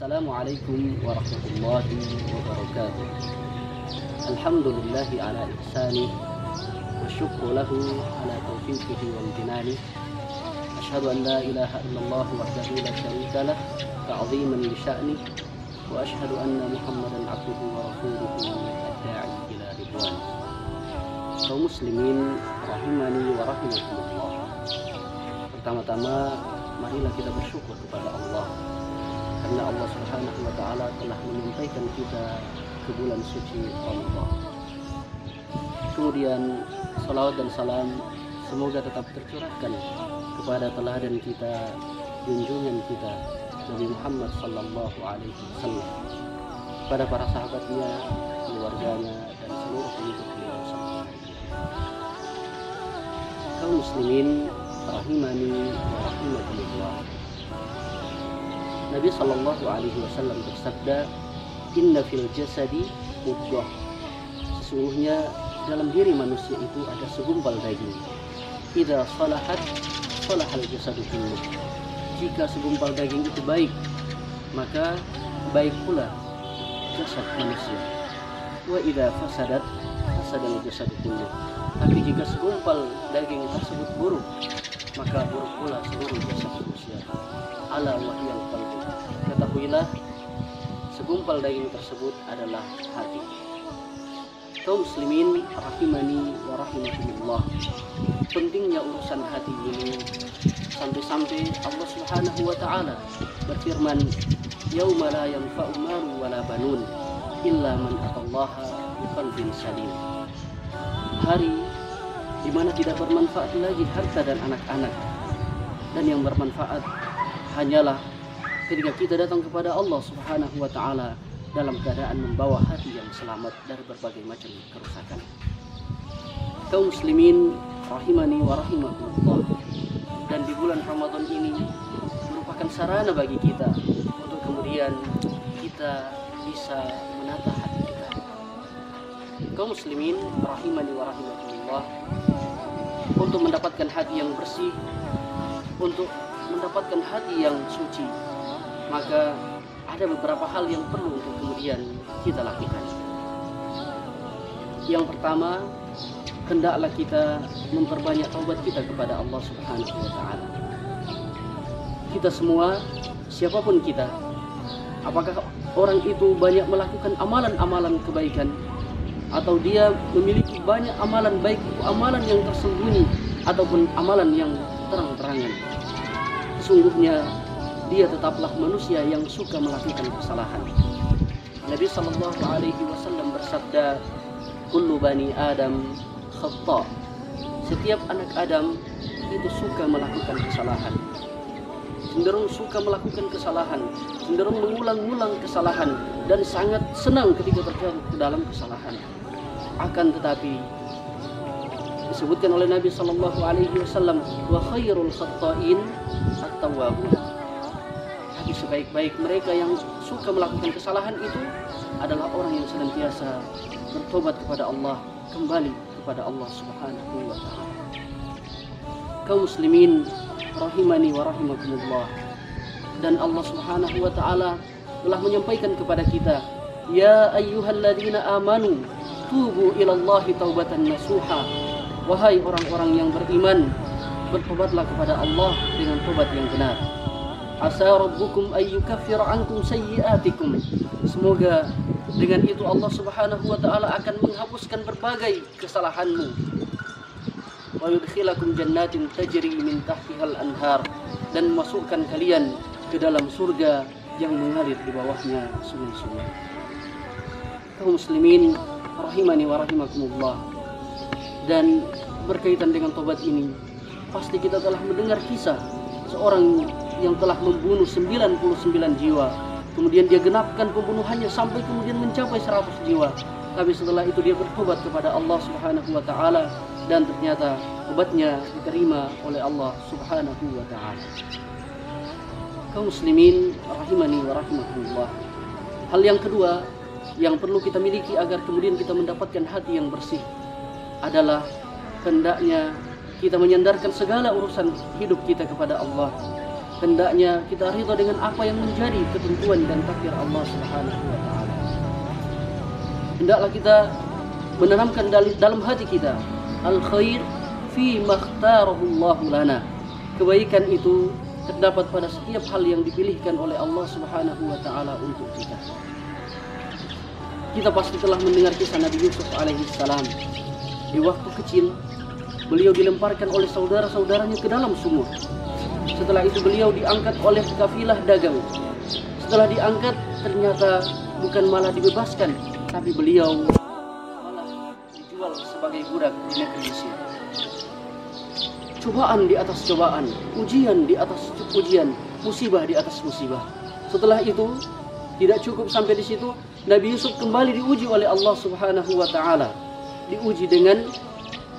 Assalamualaikum warahmatullahi wabarakatuh. Alhamdulillahi ala ihsanih wa syukru lahu ala taufiqihi wa imtinani. Ashhadu an la ilaha illallah wahdahu la syarika lah ta'ziman li sya'nih wa ashhadu anna Muhammadan abduhu wa rasuluhu ad-da'i ila ridwan. Kaum muslimin rahimani wa rahimakumullah. Pertama-tama marilah kita bersyukur kepada Allah karena Allah Subhanahu wa taala telah menyampaikan kita ke bulan suci Ramadan. Kemudian salawat dan salam semoga tetap tercurahkan kepada teladan kita, junjungan kita Nabi Muhammad sallallahu alaihi wasallam, pada para sahabatnya, keluarganya dan seluruh pengikut beliau sampai hari kiamat. Kaum muslimin rahimani wa rahimakumullah. Nabi sallallahu alaihi wasallam bersabda, "Inna fil jasadi mudghah." Sesungguhnya dalam diri manusia itu ada segumpal daging. Idza salahat salahal jasadu kulluh. Jika segumpal daging itu baik, maka baik pula jasad manusia. Wa idza fasadat fasadal jasadu kulluh. Tapi jika segumpal daging tersebut buruk, maka buruk pula seluruh jasad manusia. Ala wahyal qalbu. Ketahuilah, segumpal daging tersebut adalah hati. Kaum muslimin rahimani wa rahimakumullah. Pentingnya urusan hati ini sampai-sampai Allah Subhanahu wa taala berfirman, "Yauma la yanfa'u malun wala banun illa man atallaha biqalbin salim." Hari di mana tidak bermanfaat lagi harta dan anak-anak, dan yang bermanfaat hanyalah ketika kita datang kepada Allah Subhanahu wa taala dalam keadaan membawa hati yang selamat dari berbagai macam kerusakan. Kaum muslimin rahimani wa rahimakumullah. Dan di bulan Ramadan ini merupakan sarana bagi kita untuk kemudian kita bisa menata hati kita. Kaum muslimin rahimani wa rahimakumullah, untuk mendapatkan hati yang bersih, untuk mendapatkan hati yang suci, maka ada beberapa hal yang perlu untuk kemudian kita lakukan. Yang pertama, hendaklah kita memperbanyak taubat kita kepada Allah Subhanahu wa taala. Kita semua, siapapun kita, apakah orang itu banyak melakukan amalan-amalan kebaikan, atau dia memiliki banyak amalan, baik itu amalan yang tersembunyi ataupun amalan yang terang-terangan, sesungguhnya dia tetaplah manusia yang suka melakukan kesalahan. Nabi sallallahu alaihi wasallam bersabda, "Kullu bani Adam khata." Setiap anak Adam itu suka melakukan kesalahan, cenderung suka melakukan kesalahan, cenderung mengulang-ulang kesalahan, dan sangat senang ketika terjatuh ke dalam kesalahan. Akan tetapi disebutkan oleh Nabi sallallahu alaihi wasallam, "Wa khairul khata'in at-tawwabun." Tapi sebaik-baik mereka yang suka melakukan kesalahan itu adalah orang yang senantiasa bertobat kepada Allah, kembali kepada Allah Subhanahu wa taala. Kaum muslimin rahimani wa rahimakumullah. Dan Allah Subhanahu wa taala telah menyampaikan kepada kita, "Ya ayyuhalladzina amanu tubu ilallahi taubatan nasuha." Wahai orang-orang yang beriman, bertobatlah kepada Allah dengan tobat yang benar. Asa rabbukum ayyukaffira ankum sayyi'atikum. Semoga dengan itu Allah Subhanahu wa taala akan menghapuskan berbagai kesalahanmu. Wa yudkhilakum jannatin tajri min tahtihal anhar, dan memasukkan kalian ke dalam surga yang mengalir di bawahnya sungai-sungai. Kaum muslimin rahimani wa rahimakumullah. Dan berkaitan dengan tobat ini, pasti kita telah mendengar kisah seorang yang telah membunuh 99 jiwa. Kemudian dia genapkan pembunuhannya sampai kemudian mencapai 100 jiwa. Tapi setelah itu dia bertobat kepada Allah Subhanahu wa taala, dan ternyata tobatnya diterima oleh Allah Subhanahu wa taala. Kaum muslimin rahimani wa rahimakumullah. Hal yang kedua yang perlu kita miliki agar kemudian kita mendapatkan hati yang bersih adalah hendaknya kita menyandarkan segala urusan hidup kita kepada Allah. hendaknya kita ridha dengan apa yang menjadi ketentuan dan takdir Allah Subhanahu wa taala. Hendaklah kita menanamkan dalam hati kita al-khair fi makhtarahu Allah lana. Kebaikan itu terdapat pada setiap hal yang dipilihkan oleh Allah Subhanahu wa taala untuk kita. Kita pasti telah mendengar kisah Nabi Yusuf alaihi salam. Di waktu kecil beliau dilemparkan oleh saudara-saudaranya ke dalam sumur. Setelah itu beliau diangkat oleh kafilah dagang. Setelah diangkat ternyata bukan malah dibebaskan, tapi beliau malah dijual sebagai budak di negeri Mesir. Cobaan di atas cobaan, ujian di atas ujian, musibah di atas musibah. Setelah itu tidak cukup sampai di situ, Nabi Yusuf kembali diuji oleh Allah Subhanahu wa taala. Diuji dengan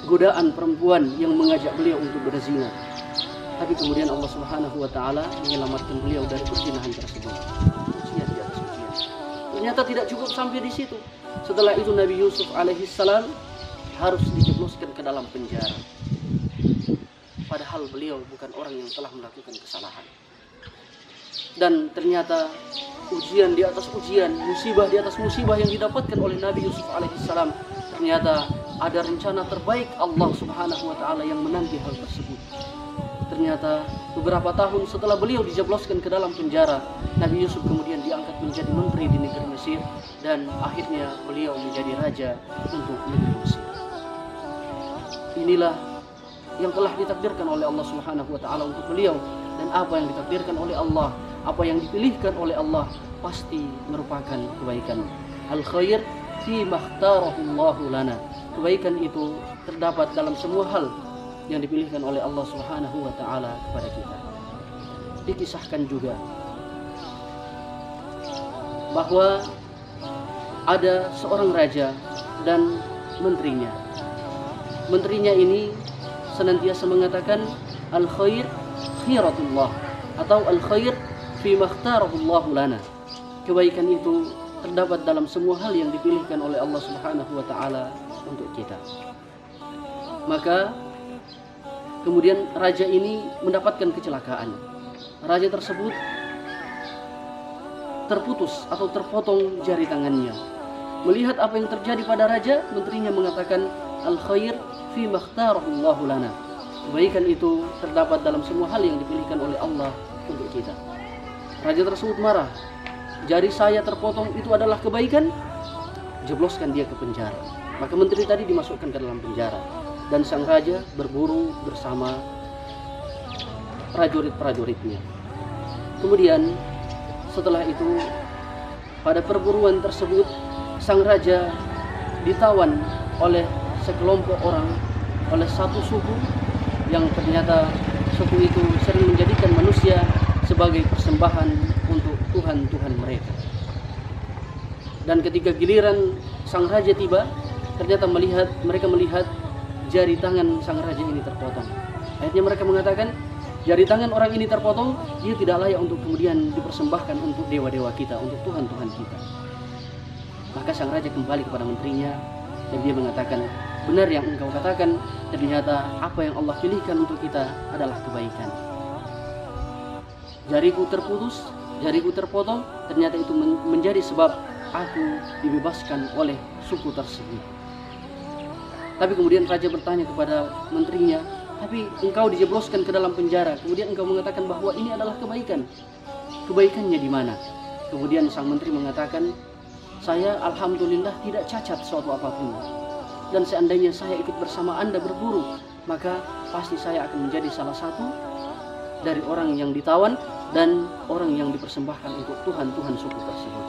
godaan perempuan yang mengajak beliau untuk berzina. Tapi kemudian Allah Subhanahu wa taala menyelamatkan beliau dari perzinahan tersebut. Ujian di atas ujian. Ternyata tidak cukup sampai di situ. Setelah itu Nabi Yusuf alaihi salam harus dijebloskan ke dalam penjara. Padahal beliau bukan orang yang telah melakukan kesalahan. Dan ternyata ujian di atas ujian, musibah di atas musibah yang didapatkan oleh Nabi Yusuf alaihi salam, ternyata ada rencana terbaik Allah Subhanahu wa taala yang menanti hal tersebut. Ternyata beberapa tahun setelah beliau dijebloskan ke dalam penjara, Nabi Yusuf kemudian diangkat menjadi menteri di negeri Mesir, dan akhirnya beliau menjadi raja untuk negeri Mesir. Inilah yang telah ditakdirkan oleh Allah Subhanahu wa taala untuk beliau, dan apa yang ditakdirkan oleh Allah, apa yang dipilihkan oleh Allah pasti merupakan kebaikan. Al-khair fi makhtarahu Allah lana. Kebaikan itu terdapat dalam semua hal yang dipilihkan oleh Allah Subhanahu wa taala kepada kita. Dikisahkan juga bahwa ada seorang raja dan menterinya. Menterinya ini senantiasa mengatakan al-khair khiratullah atau al-khair fi makhtarahu Allah lana. Kebaikan itu terdapat dalam semua hal yang dipilihkan oleh Allah Subhanahu wa taala untuk kita. Maka kemudian raja ini mendapatkan kecelakaan. Raja tersebut terputus atau terpotong jari tangannya. Melihat apa yang terjadi pada raja, menterinya mengatakan al-khair fi makhtarahu Allah lana. Kebaikan itu terdapat dalam semua hal yang dipilihkan oleh Allah untuk kita. Raja tersebut marah. Jari saya terpotong itu adalah kebaikan? Jebloskan dia ke penjara. Maka menteri tadi dimasukkan ke dalam penjara. Dan sang raja berburu bersama prajurit-prajuritnya. Kemudian setelah itu pada perburuan tersebut sang raja ditawan oleh sekelompok orang, oleh satu suku yang ternyata suku itu sering menjadikan manusia sebagai persembahan untuk Tuhan-Tuhan mereka. Dan ketika giliran sang raja tiba, ternyata mereka melihat jari tangan sang raja ini terpotong. Akhirnya mereka mengatakan, jari tangan orang ini terpotong, dia tidak layak untuk kemudian dipersembahkan untuk dewa-dewa kita, untuk Tuhan-Tuhan kita. Maka sang raja kembali kepada menterinya dan dia mengatakan, benar yang engkau katakan, ternyata apa yang Allah pilihkan untuk kita adalah kebaikan. Jariku terputus, jariku terpotong, ternyata itu menjadi sebab aku dibebaskan oleh suku tersebut. Tapi kemudian raja bertanya kepada menterinya, tapi engkau dijebloskan ke dalam penjara, kemudian engkau mengatakan bahwa ini adalah kebaikan. Kebaikannya di mana? Kemudian sang menteri mengatakan, saya alhamdulillah tidak cacat suatu apapun. Dan seandainya saya ikut bersama Anda berburu, maka pasti saya akan menjadi salah satu dari orang yang ditawan dan orang yang dipersembahkan untuk Tuhan-Tuhan suku tersebut.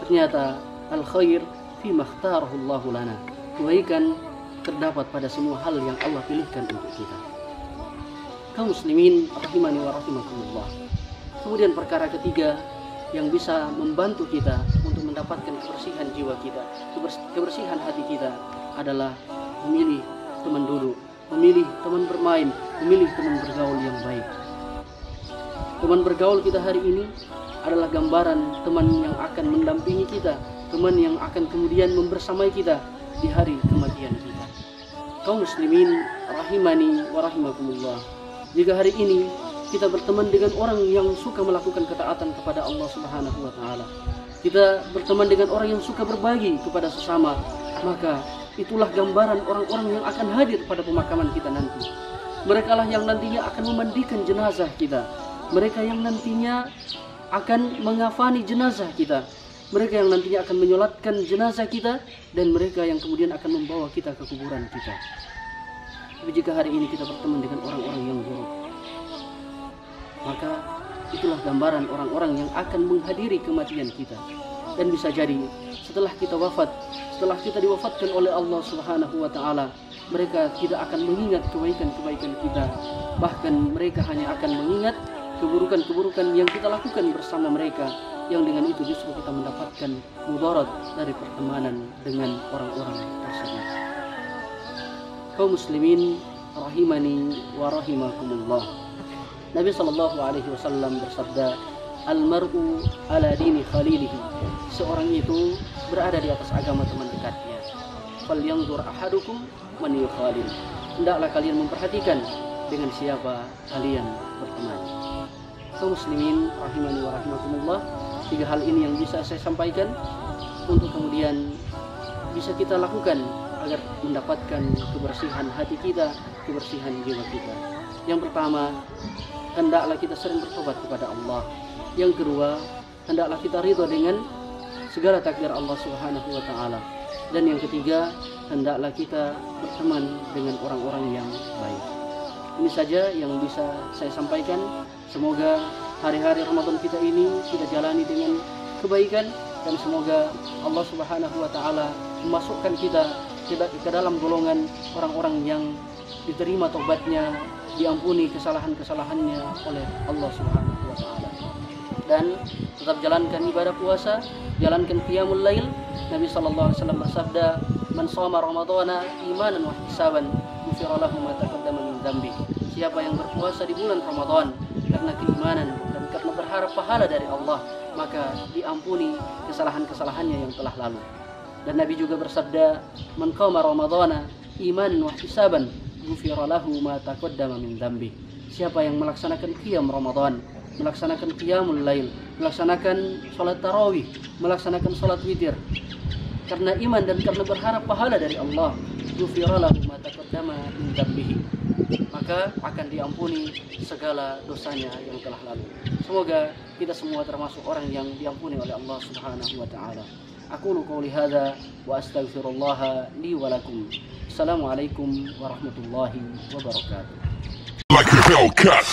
Ternyata al-khair fi makhtarahu Allah lana. Kebaikan terdapat pada semua hal yang Allah pilihkan untuk kita. Kaum muslimin rahimani wa rahimakumullah. Kemudian perkara ketiga yang bisa membantu kita untuk mendapatkan kebersihan jiwa kita, kebersihan hati kita adalah memilih teman duduk, memilih teman bermain, memilih teman bergaul yang baik. Teman bergaul kita hari ini adalah gambaran teman yang akan mendampingi kita, teman yang akan kemudian membersamai kita di hari kematian kita. Kaum muslimin rahimani wa rahimakumullah. Jika hari ini kita berteman dengan orang yang suka melakukan ketaatan kepada Allah Subhanahu wa taala, kita berteman dengan orang yang suka berbagi kepada sesama, maka itulah gambaran orang-orang yang akan hadir pada pemakaman kita nanti. Mereka lah yang nantinya akan memandikan jenazah kita, mereka yang nantinya akan mengafani jenazah kita, mereka yang nantinya akan menyolatkan jenazah kita, dan mereka yang kemudian akan membawa kita ke kuburan kita. Tapi jika hari ini kita berteman dengan orang-orang yang buruk, maka itulah gambaran orang-orang yang akan menghadiri kematian kita. Dan bisa jadi setelah kita wafat, setelah kita diwafatkan oleh Allah Subhanahu wa taala, mereka tidak akan mengingat kebaikan-kebaikan kita, bahkan mereka hanya akan mengingat keburukan-keburukan yang kita lakukan bersama mereka, yang dengan itu justru kita mendapatkan mudarat dari pertemanan dengan orang-orang tersebut. Kaum muslimin rahimani wa rahimakumullah. Nabi sallallahu alaihi wasallam bersabda, "Al-mar'u ala dini khalilihi." Seorang itu berada di atas agama teman dekatnya. "Falyanzur ahadukum man yukhalil." Hendaklah kalian memperhatikan dengan siapa kalian berteman. Kaum muslimin rahimani wa rahimakumullah, 3 hal ini yang bisa saya sampaikan untuk kemudian bisa kita lakukan agar mendapatkan kebersihan hati kita, kebersihan jiwa kita. Yang pertama, hendaklah kita sering bertobat kepada Allah. Yang kedua, hendaklah kita ridha dengan segala takdir Allah Subhanahu wa taala. Dan yang ketiga, hendaklah kita berteman dengan orang-orang yang baik. Ini saja yang bisa saya sampaikan. Semoga hari-hari Ramadan kita ini kita jalani dengan kebaikan, dan semoga Allah Subhanahu wa taala memasukkan kita ke dalam golongan orang-orang yang diterima taubatnya, diampuni kesalahan-kesalahannya oleh Allah Subhanahu wa taala. Dan tetap jalankan ibadah puasa, jalankan qiyamul lail. Nabi sallallahu alaihi wasallam bersabda, "Man shoma ramadhana imanan wa ihtisaban, ghufira lahu ma taqaddama min dzambi." Siapa yang berpuasa di bulan Ramadan karena keimanan dan karena berharap pahala dari Allah, maka diampuni kesalahan-kesalahannya yang telah lalu. Dan Nabi juga bersabda, "Man qama ramadhana imanan wa ihtisaban, ghufira lahu ma taqaddama min dzambi." Siapa yang melaksanakan qiyam Ramadan, melaksanakan qiyamul lail, melaksanakan salat tarawih, melaksanakan salat witir karena iman dan karena berharap pahala dari Allah, ghufira lahu ma taqaddama min dzambihi, maka akan diampuni segala dosanya yang telah lalu. Semoga kita semua termasuk orang yang diampuni oleh Allah Subhanahu wa taala. Aqulu qouli hadza wa astaghfirullah li wa lakum. Assalamualaikum warahmatullahi wabarakatuh. Like a Hellcat.